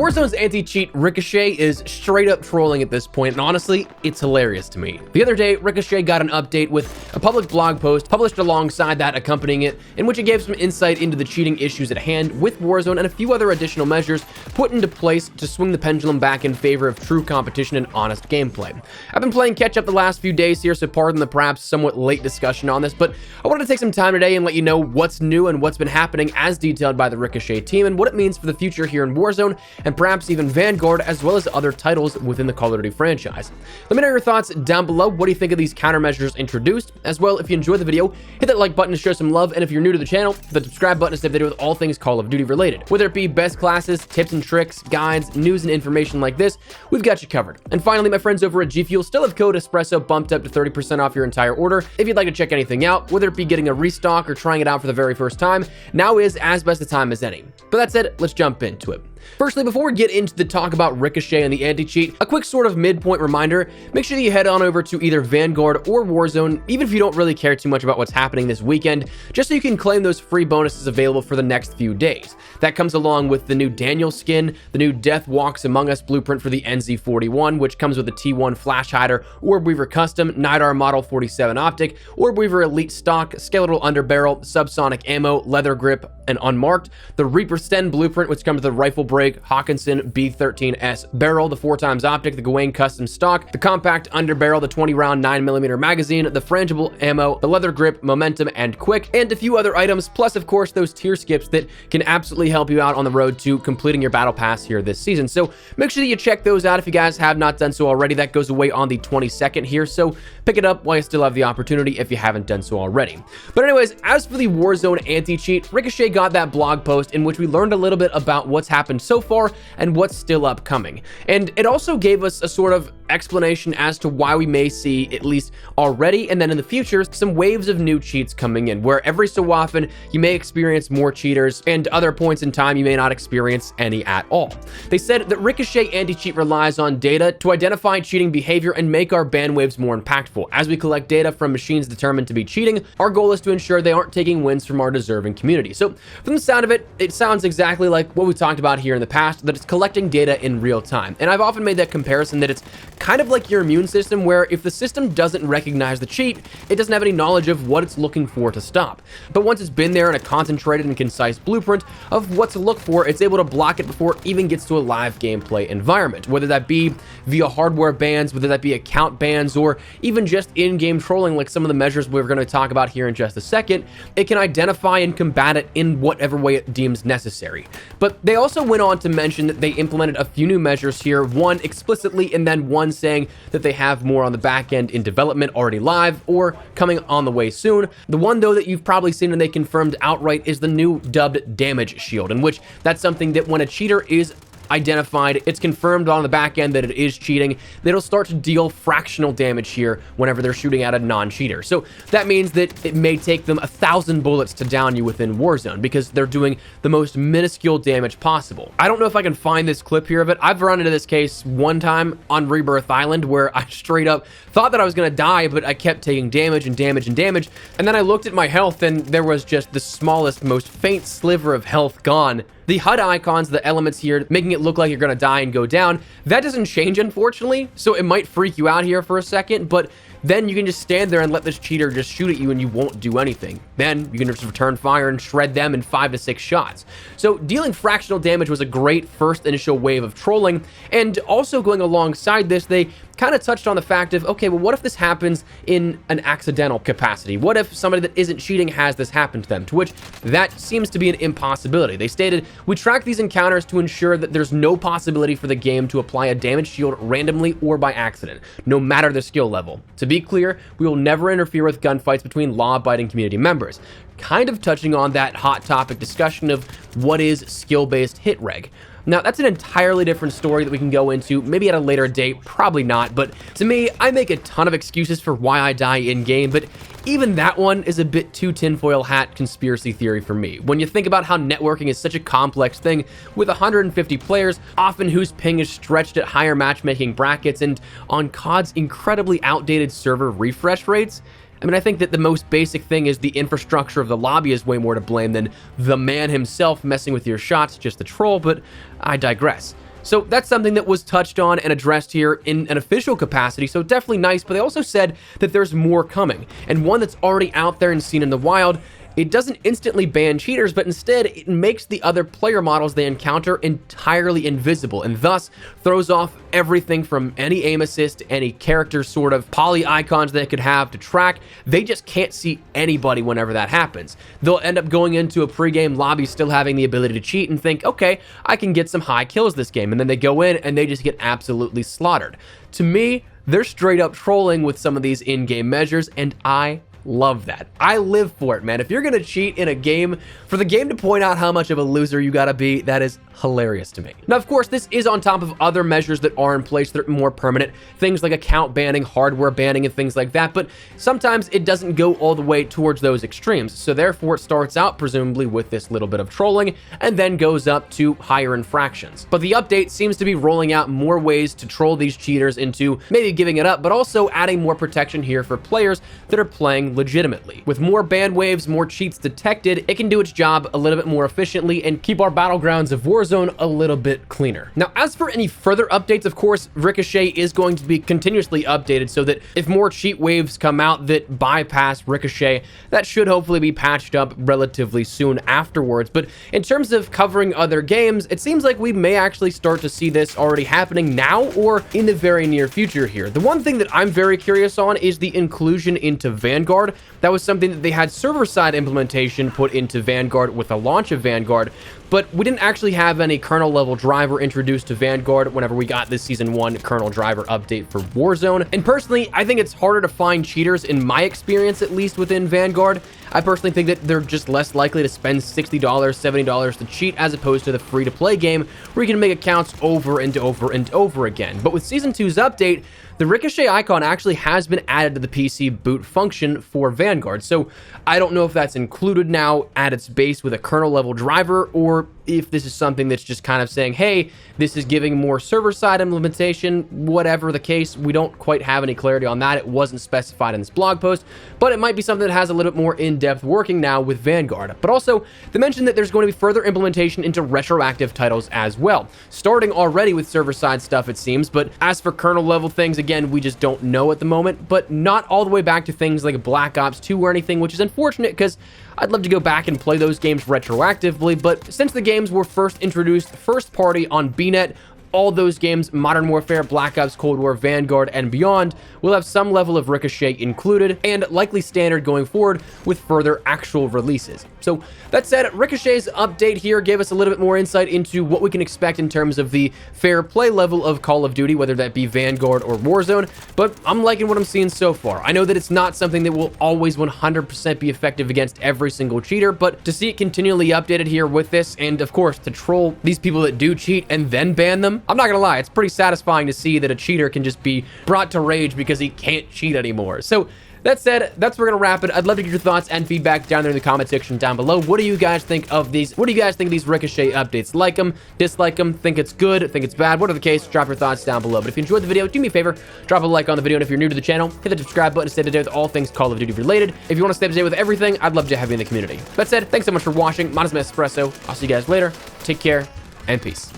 Warzone's anti-cheat Ricochet is straight up trolling at this point, and honestly, it's hilarious to me. The other day, Ricochet got an update with a public blog post published alongside that accompanying it, in which it gave some insight into the cheating issues at hand with Warzone and a few other additional measures put into place to swing the pendulum back in favor of true competition and honest gameplay. I've been playing catch up the last few days here, so pardon the perhaps somewhat late discussion on this, but I wanted to take some time today and let you know what's new and what's been happening as detailed by the Ricochet team and what it means for the future here in Warzone and perhaps even Vanguard, as well as other titles within the Call of Duty franchise. Let me know your thoughts down below. What do you think of these countermeasures introduced? As well, if you enjoyed the video, hit that like button to show some love, and if you're new to the channel, the subscribe button to stay updated with all things Call of Duty related. Whether it be best classes, tips and tricks, guides, news and information like this, we've got you covered. And finally, my friends over at G Fuel still have code Espresso bumped up to 30% off your entire order. If you'd like to check anything out, whether it be getting a restock or trying it out for the very first time, now is as best a time as any. But that said, let's jump into it. Firstly, before we get into the talk about Ricochet and the anti-cheat, a quick sort of midpoint reminder, make sure that you head on over to either Vanguard or Warzone, even if you don't really care too much about what's happening this weekend, just so you can claim those free bonuses available for the next few days. That comes along with the new Daniel skin, the new Death Walks Among Us blueprint for the NZ41, which comes with a T1 Flash Hider, Orb Weaver Custom, Nidar Model 47 Optic, Orb Weaver Elite Stock, Skeletal Underbarrel, Subsonic Ammo, Leather Grip, and Unmarked, the Reaper Sten blueprint, which comes with a Rifle Break, Hawkinson B13S barrel, the 4x optic, the Gawain custom stock, the compact underbarrel, the 20-round 9mm magazine, the frangible ammo, the leather grip, momentum, and quick, and a few other items, plus of course those tier skips that can absolutely help you out on the road to completing your battle pass here this season. So make sure that you check those out if you guys have not done so already. That goes away on the 22nd here, so pick it up while you still have the opportunity if you haven't done so already. But anyways, as for the Warzone anti-cheat, Ricochet got that blog post in which we learned a little bit about what's happened so far and what's still upcoming. And it also gave us a sort of explanation as to why we may see, at least already and then in the future, some waves of new cheats coming in, where every so often you may experience more cheaters and other points in time you may not experience any at all. They said that Ricochet anti-cheat relies on data to identify cheating behavior and make our ban waves more impactful. As we collect data from machines determined to be cheating, our goal is to ensure they aren't taking wins from our deserving community. So from the sound of it, it sounds exactly like what we talked about here in the past, that it's collecting data in real time. And I've often made that comparison that it's kind of like your immune system, where if the system doesn't recognize the cheat, it doesn't have any knowledge of what it's looking for to stop. But once it's been there in a concentrated and concise blueprint of what to look for, it's able to block it before it even gets to a live gameplay environment, whether that be via hardware bans, whether that be account bans, or even just in-game trolling like some of the measures we're going to talk about here in just a second. It can identify and combat it in whatever way it deems necessary. But they also went on to mention that they implemented a few new measures here, one explicitly and then one saying that they have more on the back end in development already live or coming on the way soon. The one though that you've probably seen and they confirmed outright is the new dubbed damage shield, in which that's something that when a cheater is identified, it's confirmed on the back end that it is cheating, it'll start to deal fractional damage here whenever they're shooting at a non-cheater. So that means that it may take them 1,000 bullets to down you within Warzone because they're doing the most minuscule damage possible. I don't know if I can find this clip here of it. I've run into this case one time on Rebirth Island where I straight up thought that I was gonna die, but I kept taking damage and damage and damage, and then I looked at my health and there was just the smallest, most faint sliver of health gone. The HUD icons, the elements here, making it look like you're gonna die and go down, that doesn't change, unfortunately, so it might freak you out here for a second, but then you can just stand there and let this cheater just shoot at you and you won't do anything. Then you can just return fire and shred them in 5 to 6 shots. So dealing fractional damage was a great first initial wave of trolling, and also going alongside this, they kind of touched on the fact of, okay, well, what if this happens in an accidental capacity? What if somebody that isn't cheating has this happen to them? To which that seems to be an impossibility. They stated, we track these encounters to ensure that there's no possibility for the game to apply a damage shield randomly or by accident, no matter the skill level. To be clear, we will never interfere with gunfights between law-abiding community members. Kind of touching on that hot topic discussion of what is skill-based hit reg. Now, that's an entirely different story that we can go into, maybe at a later date, probably not, but to me, I make a ton of excuses for why I die in-game, but even that one is a bit too tinfoil hat conspiracy theory for me. When you think about how networking is such a complex thing, with 150 players, often whose ping is stretched at higher matchmaking brackets, and on COD's incredibly outdated server refresh rates, I mean, I think that the most basic thing is the infrastructure of the lobby is way more to blame than the man himself messing with your shots, just the troll, but I digress. So that's something that was touched on and addressed here in an official capacity, so definitely nice, but they also said that there's more coming, and one that's already out there and seen in the wild. It doesn't instantly ban cheaters, but instead it makes the other player models they encounter entirely invisible, and thus throws off everything from any aim assist, any character sort of poly icons they could have to track. They just can't see anybody whenever that happens. They'll end up going into a pregame lobby still having the ability to cheat and think, okay, I can get some high kills this game, and then they go in and they just get absolutely slaughtered. To me, they're straight up trolling with some of these in-game measures, and I love that. I live for it, man. If you're gonna cheat in a game, for the game to point out how much of a loser you gotta be, that is hilarious to me. Now, of course, this is on top of other measures that are in place that are more permanent, things like account banning, hardware banning, and things like that, but sometimes it doesn't go all the way towards those extremes, so therefore it starts out presumably with this little bit of trolling and then goes up to higher infractions. But the update seems to be rolling out more ways to troll these cheaters into maybe giving it up, but also adding more protection here for players that are playing legitimately. With more ban waves, more cheats detected, it can do its job a little bit more efficiently and keep our battlegrounds of Warzone a little bit cleaner. Now, as for any further updates, of course, Ricochet is going to be continuously updated so that if more cheat waves come out that bypass Ricochet, that should hopefully be patched up relatively soon afterwards. But in terms of covering other games, it seems like we may actually start to see this already happening now or in the very near future here. The one thing that I'm very curious on is the inclusion into Vanguard. That was something that they had server-side implementation put into Vanguard with the launch of Vanguard, but we didn't actually have any kernel level driver introduced to Vanguard whenever we got this Season 1 kernel driver update for Warzone. And personally, I think it's harder to find cheaters, in my experience at least, within Vanguard. I personally think that they're just less likely to spend $60, $70 to cheat as opposed to the free-to-play game where you can make accounts over and over and over again. But with Season 2's update, the Ricochet icon actually has been added to the PC boot function for Vanguard, so I don't know if that's included now at its base with a kernel level driver, or if this is something that's just kind of saying, hey, this is giving more server-side implementation. Whatever the case, we don't quite have any clarity on that. It wasn't specified in this blog post, but it might be something that has a little bit more in-depth working now with Vanguard. But also, they mentioned that there's going to be further implementation into retroactive titles as well, starting already with server-side stuff, it seems. But as for kernel-level things, again, we just don't know at the moment, but not all the way back to things like Black Ops 2 or anything, which is unfortunate because I'd love to go back and play those games retroactively. But since the games were first introduced first party on BNet, all those games, Modern Warfare, Black Ops, Cold War, Vanguard, and beyond, will have some level of Ricochet included, and likely standard going forward with further actual releases. So that said, Ricochet's update here gave us a little bit more insight into what we can expect in terms of the fair play level of Call of Duty, whether that be Vanguard or Warzone, but I'm liking what I'm seeing so far. I know that it's not something that will always 100% be effective against every single cheater, but to see it continually updated here with this, and of course, to troll these people that do cheat and then ban them, I'm not gonna lie, it's pretty satisfying to see that a cheater can just be brought to rage because he can't cheat anymore. So that said, that's where we're gonna wrap it. I'd love to get your thoughts and feedback down there in the comment section down below. What do you guys think of these? What do you guys think of these Ricochet updates? Like them, dislike them, think it's good, think it's bad, whatever the case, drop your thoughts down below. But if you enjoyed the video, do me a favor, drop a like on the video, and if you're new to the channel, hit the subscribe button to stay up to date with all things Call of Duty related. If you want to stay up to date with everything, I'd love to have you in the community. That said, thanks so much for watching. My name is Espresso. I'll see you guys later. Take care, and peace.